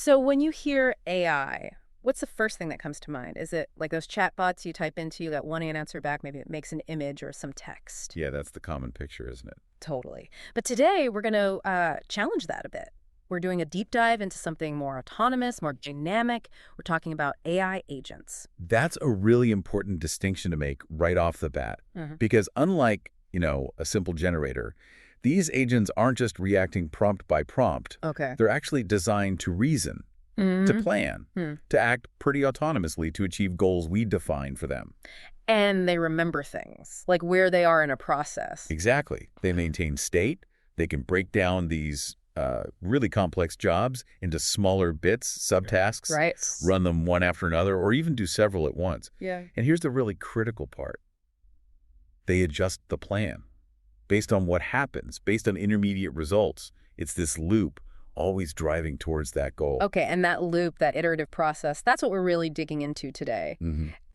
So when you hear AI, what's the first thing that comes to mind? Is it like those chatbots you type into, you get one answer back, maybe it makes an image or some text? Yeah, that's the common picture, isn't it? Totally. But today we're going to challenge that a bit. We're doing a deep dive into something more autonomous, more dynamic. We're talking about AI agents. That's a really important distinction to make right off the bat. Because unlike, a simple generator, these agents aren't just reacting prompt by prompt. Okay. They're actually designed to reason, to plan, to act pretty autonomously to achieve goals we define for them. And they remember things, like where they are in a process. Exactly. They maintain state. They can break down these really complex jobs into smaller bits, subtasks, Right. run them one after another, or even do several at once. Yeah. And here's the really critical part. They adjust the plan based on what happens, based on intermediate results. It's this loop always driving towards that goal. Okay, and that loop, that iterative process, that's what we're really digging into today.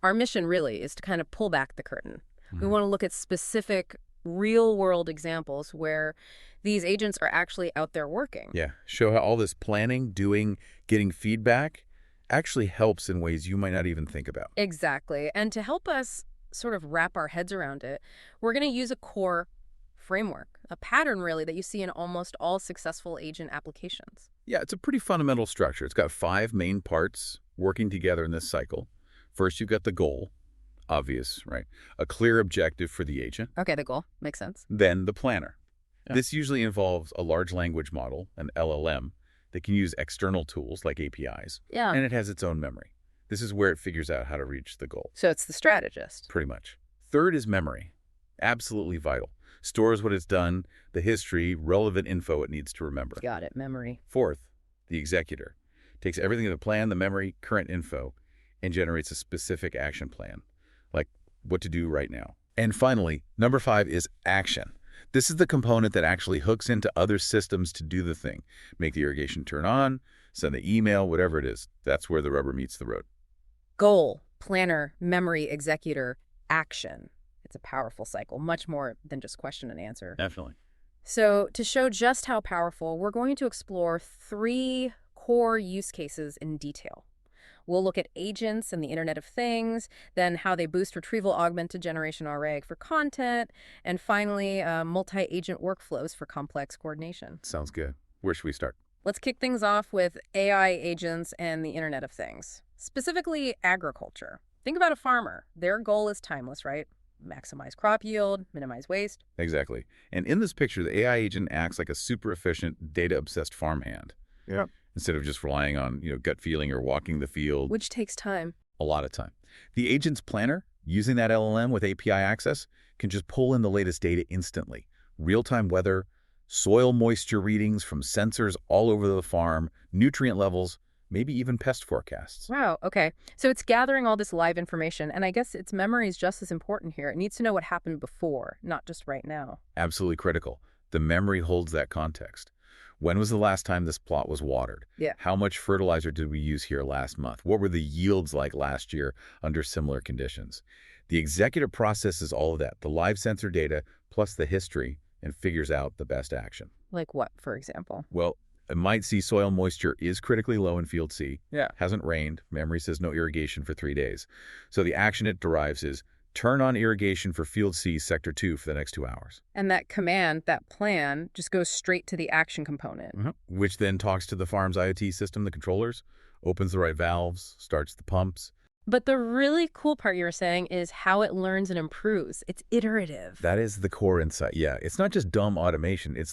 Our mission really is to kind of pull back the curtain. We want to look at specific real-world examples where these agents are actually out there working. Yeah, show how all this planning, doing, getting feedback actually helps in ways you might not even think about. Exactly. And to help us sort of wrap our heads around it, we're going to use a core framework, a pattern really that you see in almost all successful agent applications. Yeah, it's a pretty fundamental structure. It's got 5 main parts working together in this cycle. First, you've got the goal. Obvious, right? A clear objective for the agent. Okay, the goal. Makes sense. Then the planner. Yeah. This usually involves a large language model, an LLM, that can use external tools like APIs. Yeah. And it has its own memory. This is where it figures out how to reach the goal. So it's the strategist. Pretty much. Third is memory. Absolutely vital. Stores what it's done, the history, relevant info it needs to remember. Got it, memory. Fourth, the executor. Takes everything in the plan, the memory, current info, and generates a specific action plan, like what to do right now. And finally, number 5 is action. This is the component that actually hooks into other systems to do the thing. Make the irrigation turn on, send the email, whatever it is. That's where the rubber meets the road. Goal, planner, memory, executor, action. It's a powerful cycle, much more than just question and answer. Definitely. So to show just how powerful, we're going to explore 3 core use cases in detail. We'll look at agents and the Internet of Things, then how they boost Retrieval Augmented Generation RAG for content, and finally, multi-agent workflows for complex coordination. Sounds good. Where should we start? Let's kick things off with AI agents and the Internet of Things, specifically agriculture. Think about a farmer. Their goal is timeless, right? Maximize crop yield, minimize waste. Exactly. And in this picture, the AI agent acts like a super efficient, data-obsessed farmhand. Yeah. Instead of just relying on, gut feeling or walking the field. Which takes time. A lot of time. The agent's planner, using that LLM with API access, can just pull in the latest data instantly. Real-time weather, soil moisture readings from sensors all over the farm, nutrient levels, maybe even pest forecasts. Wow, okay. So it's gathering all this live information, and I guess its memory is just as important here. It needs to know what happened before, not just right now. Absolutely critical. The memory holds that context. When was the last time this plot was watered? Yeah. How much fertilizer did we use here last month? What were the yields like last year under similar conditions? The executive processes all of that, the live sensor data plus the history, and figures out the best action. Like what, for example? Well, it might see soil moisture is critically low in field C. Yeah. Hasn't rained. Memory says no irrigation for 3 days. So the action it derives is turn on irrigation for field C, sector 2 for the next 2 hours. And that command, that plan, just goes straight to the action component. Which then talks to the farm's IoT system, the controllers, opens the right valves, starts the pumps. But the really cool part you were saying is how it learns and improves. It's iterative. That is the core insight. Yeah, it's not just dumb automation. It's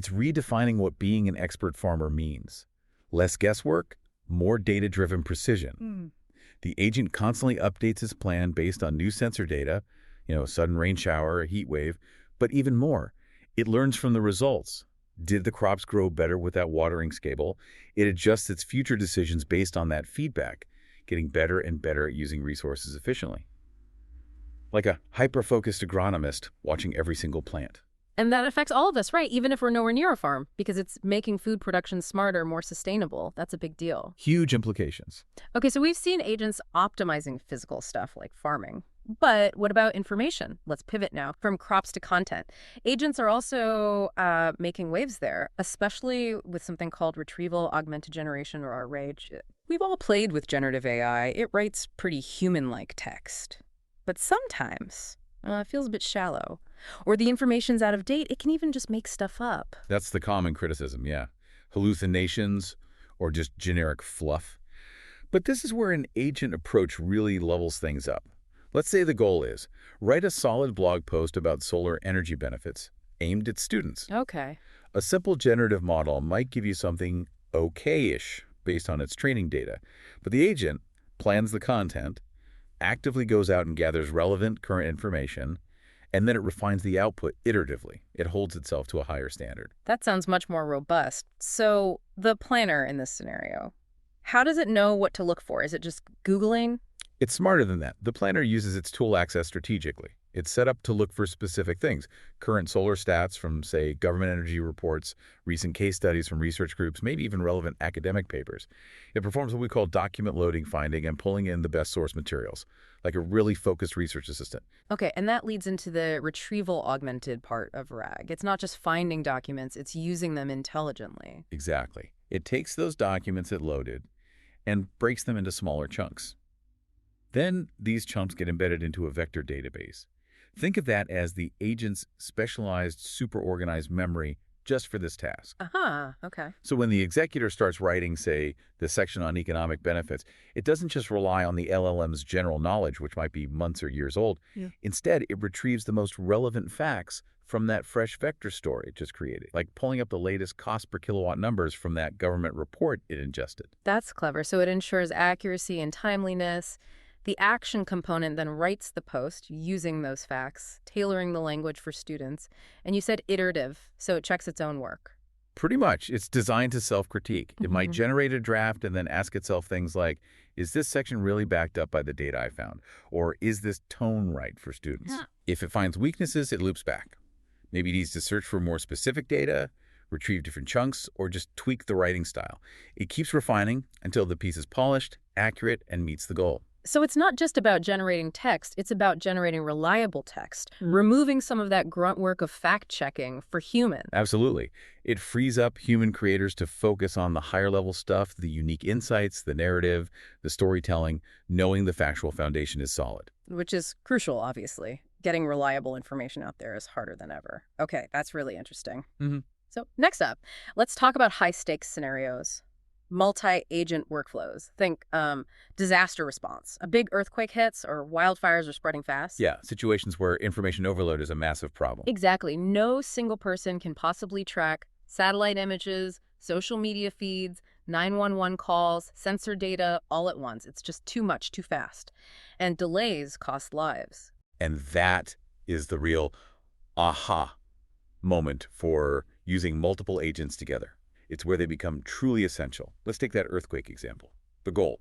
redefining what being an expert farmer means. Less guesswork, more data-driven precision. The agent constantly updates its plan based on new sensor data, a sudden rain shower, a heat wave, but even more. It learns from the results. Did the crops grow better with that watering schedule? It adjusts its future decisions based on that feedback, getting better and better at using resources efficiently. Like a hyper-focused agronomist watching every single plant. And that affects all of us, right? Even if we're nowhere near a farm, because it's making food production smarter, more sustainable. That's a big deal. Huge implications. Okay, so we've seen agents optimizing physical stuff like farming. But what about information? Let's pivot now from crops to content. Agents are also making waves there, especially with something called Retrieval Augmented Generation, or RAGE. We've all played with generative AI. It writes pretty human-like text. But sometimes it feels a bit shallow. Or the information's out of date. It can even just make stuff up. That's the common criticism, yeah. Hallucinations or just generic fluff. But this is where an agent approach really levels things up. Let's say the goal is, write a solid blog post about solar energy benefits aimed at students. Okay. A simple generative model might give you something okay-ish based on its training data, but the agent plans the content, actively goes out and gathers relevant current information, and then it refines the output iteratively. It holds itself to a higher standard. That sounds much more robust. So the planner in this scenario, how does it know what to look for? Is it just Googling? It's smarter than that. The planner uses its tool access strategically. It's set up to look for specific things, current solar stats from, say, government energy reports, recent case studies from research groups, maybe even relevant academic papers. It performs what we call document loading, finding, and pulling in the best source materials, like a really focused research assistant. Okay, and that leads into the retrieval augmented part of RAG. It's not just finding documents, it's using them intelligently. Exactly. It takes those documents it loaded and breaks them into smaller chunks. Then these chunks get embedded into a vector database. Think of that as the agent's specialized, super-organized memory just for this task. Okay. So when the executor starts writing, say, the section on economic benefits, it doesn't just rely on the LLM's general knowledge, which might be months or years old. Yeah. Instead, it retrieves the most relevant facts from that fresh vector store it just created, like pulling up the latest cost per kilowatt numbers from that government report it ingested. That's clever. So it ensures accuracy and timeliness. The action component then writes the post using those facts, tailoring the language for students. And you said iterative, so it checks its own work. Pretty much. It's designed to self-critique. It might generate a draft and then ask itself things like, is this section really backed up by the data I found? Or is this tone right for students? Yeah. If it finds weaknesses, it loops back. Maybe it needs to search for more specific data, retrieve different chunks, or just tweak the writing style. It keeps refining until the piece is polished, accurate, and meets the goal. So it's not just about generating text, it's about generating reliable text, removing some of that grunt work of fact-checking for humans. Absolutely. It frees up human creators to focus on the higher-level stuff, the unique insights, the narrative, the storytelling, knowing the factual foundation is solid. Which is crucial, obviously. Getting reliable information out there is harder than ever. Okay, that's really interesting. So next up, let's talk about high-stakes scenarios. Multi-agent workflows. Think disaster response. A big earthquake hits or wildfires are spreading fast. Yeah, situations where information overload is a massive problem. Exactly. No single person can possibly track satellite images, social media feeds, 911 calls, sensor data all at once. It's just too much, too fast. And delays cost lives. And that is the real aha moment for using multiple agents together. It's where they become truly essential. Let's take that earthquake example. The goal: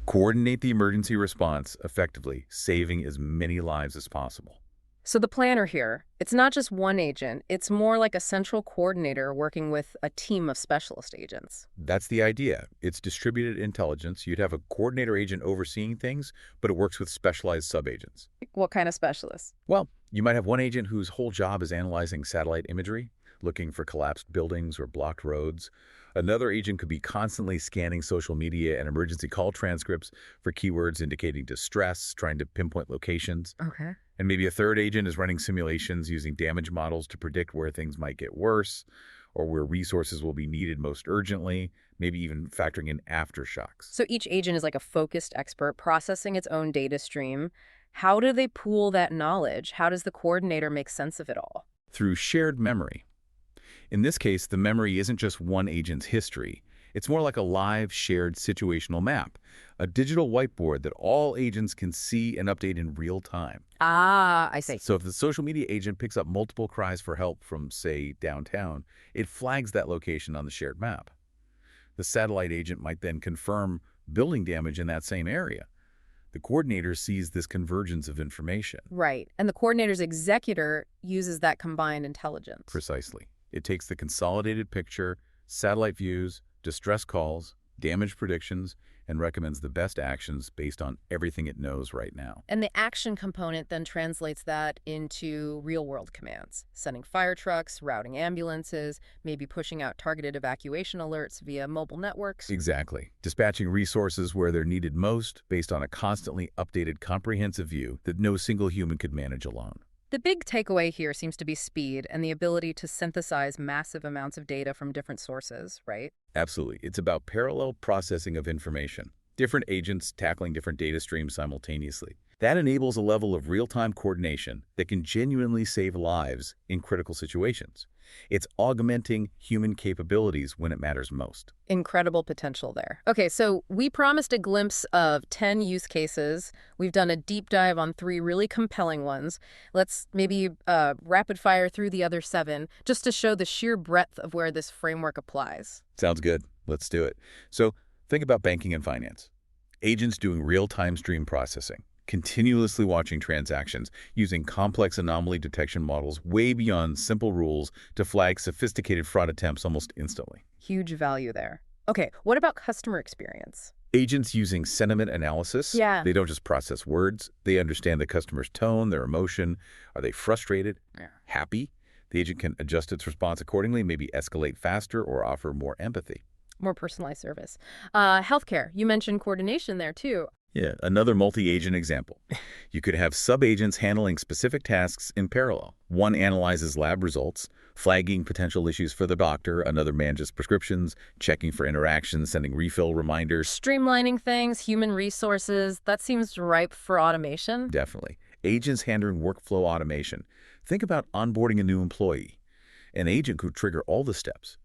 coordinate the emergency response effectively, saving as many lives as possible. So the planner here, it's not just one agent. It's more like a central coordinator working with a team of specialist agents. That's the idea. It's distributed intelligence. You'd have a coordinator agent overseeing things, but it works with specialized subagents. What kind of specialists? Well, you might have one agent whose whole job is analyzing satellite imagery, looking for collapsed buildings or blocked roads. Another agent could be constantly scanning social media and emergency call transcripts for keywords indicating distress, trying to pinpoint locations. Okay. And maybe a third agent is running simulations using damage models to predict where things might get worse or where resources will be needed most urgently, maybe even factoring in aftershocks. So each agent is like a focused expert processing its own data stream. How do they pool that knowledge? How does the coordinator make sense of it all? Through shared memory. In this case, the memory isn't just one agent's history. It's more like a live, shared situational map, a digital whiteboard that all agents can see and update in real time. Ah, I see. So if the social media agent picks up multiple cries for help from, say, downtown, it flags that location on the shared map. The satellite agent might then confirm building damage in that same area. The coordinator sees this convergence of information. Right. And the coordinator's executor uses that combined intelligence. Precisely. It takes the consolidated picture, satellite views, distress calls, damage predictions, and recommends the best actions based on everything it knows right now. And the action component then translates that into real-world commands, sending fire trucks, routing ambulances, maybe pushing out targeted evacuation alerts via mobile networks. Exactly. Dispatching resources where they're needed most based on a constantly updated comprehensive view that no single human could manage alone. The big takeaway here seems to be speed and the ability to synthesize massive amounts of data from different sources, right? Absolutely. It's about parallel processing of information, different agents tackling different data streams simultaneously. That enables a level of real-time coordination that can genuinely save lives in critical situations. It's augmenting human capabilities when it matters most. Incredible potential there. Okay, so we promised a glimpse of 10 use cases. We've done a deep dive on 3 really compelling ones. Let's maybe rapid fire through the other 7 just to show the sheer breadth of where this framework applies. Sounds good. Let's do it. So think about banking and finance. Agents doing real-time stream processing, continuously watching transactions, using complex anomaly detection models way beyond simple rules to flag sophisticated fraud attempts almost instantly. Huge value there. Okay, what about customer experience? Agents using sentiment analysis. Yeah. They don't just process words. They understand the customer's tone, their emotion. Are they frustrated? Yeah. Happy? The agent can adjust its response accordingly, maybe escalate faster or offer more empathy. More personalized service. Healthcare, you mentioned coordination there too. Yeah, another multi-agent example. You could have sub-agents handling specific tasks in parallel. One analyzes lab results, flagging potential issues for the doctor. Another manages prescriptions, checking for interactions, sending refill reminders. Streamlining things, human resources, that seems ripe for automation. Definitely. Agents handling workflow automation. Think about onboarding a new employee. An agent could trigger all the steps.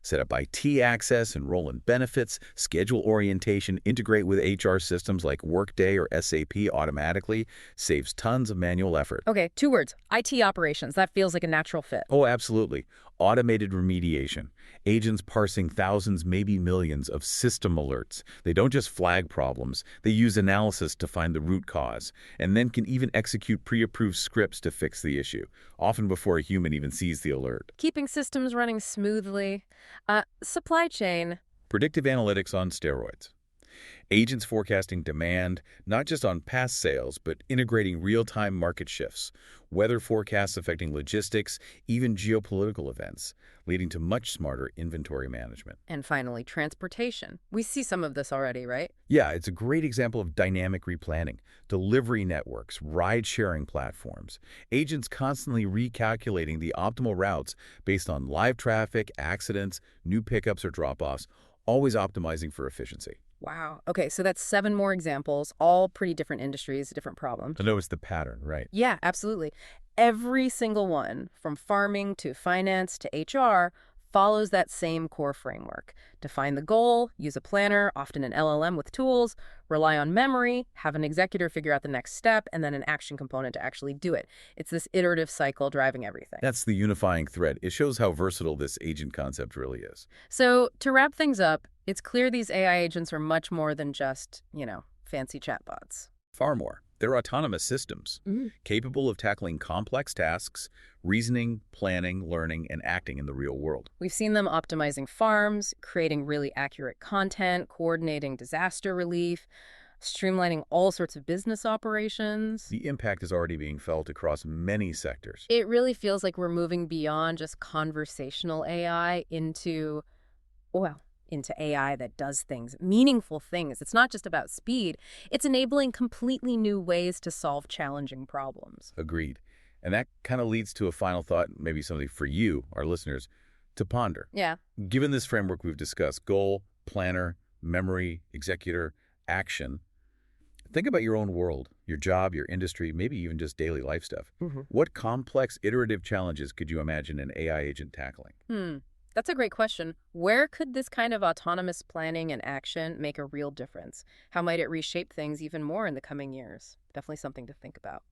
Set up IT access, enroll in benefits, schedule orientation, integrate with HR systems like Workday or SAP automatically, saves tons of manual effort. Okay, 2 words. IT operations. That feels like a natural fit. Oh, absolutely. Automated remediation. Agents parsing thousands, maybe millions of system alerts. They don't just flag problems. They use analysis to find the root cause, and then can even execute pre-approved scripts to fix the issue, often before a human even sees the alert. Keeping systems running smoothly. Supply chain. Predictive analytics on steroids. Agents forecasting demand, not just on past sales, but integrating real-time market shifts, weather forecasts affecting logistics, even geopolitical events, leading to much smarter inventory management. And finally, transportation. We see some of this already, right? Yeah, it's a great example of dynamic replanning. Delivery networks, ride-sharing platforms. Agents constantly recalculating the optimal routes based on live traffic, accidents, new pickups or drop-offs, always optimizing for efficiency. Wow. Okay, so that's 7 more examples, all pretty different industries, different problems. I know it's the pattern, right? Yeah, absolutely. Every single one, from farming to finance to HR, follows that same core framework. Define the goal, use a planner, often an LLM with tools, rely on memory, have an executor figure out the next step, and then an action component to actually do it. It's this iterative cycle driving everything. That's the unifying thread. It shows how versatile this agent concept really is. So to wrap things up, it's clear these AI agents are much more than just, fancy chatbots. Far more. They're autonomous systems, capable of tackling complex tasks, reasoning, planning, learning, and acting in the real world. We've seen them optimizing farms, creating really accurate content, coordinating disaster relief, streamlining all sorts of business operations. The impact is already being felt across many sectors. It really feels like we're moving beyond just conversational AI into AI that does things, meaningful things. It's not just about speed. It's enabling completely new ways to solve challenging problems. Agreed. And that kind of leads to a final thought, maybe something for you, our listeners, to ponder. Yeah. Given this framework we've discussed, goal, planner, memory, executor, action, think about your own world, your job, your industry, maybe even just daily life stuff. What complex, iterative challenges could you imagine an AI agent tackling? That's a great question. Where could this kind of autonomous planning and action make a real difference? How might it reshape things even more in the coming years? Definitely something to think about.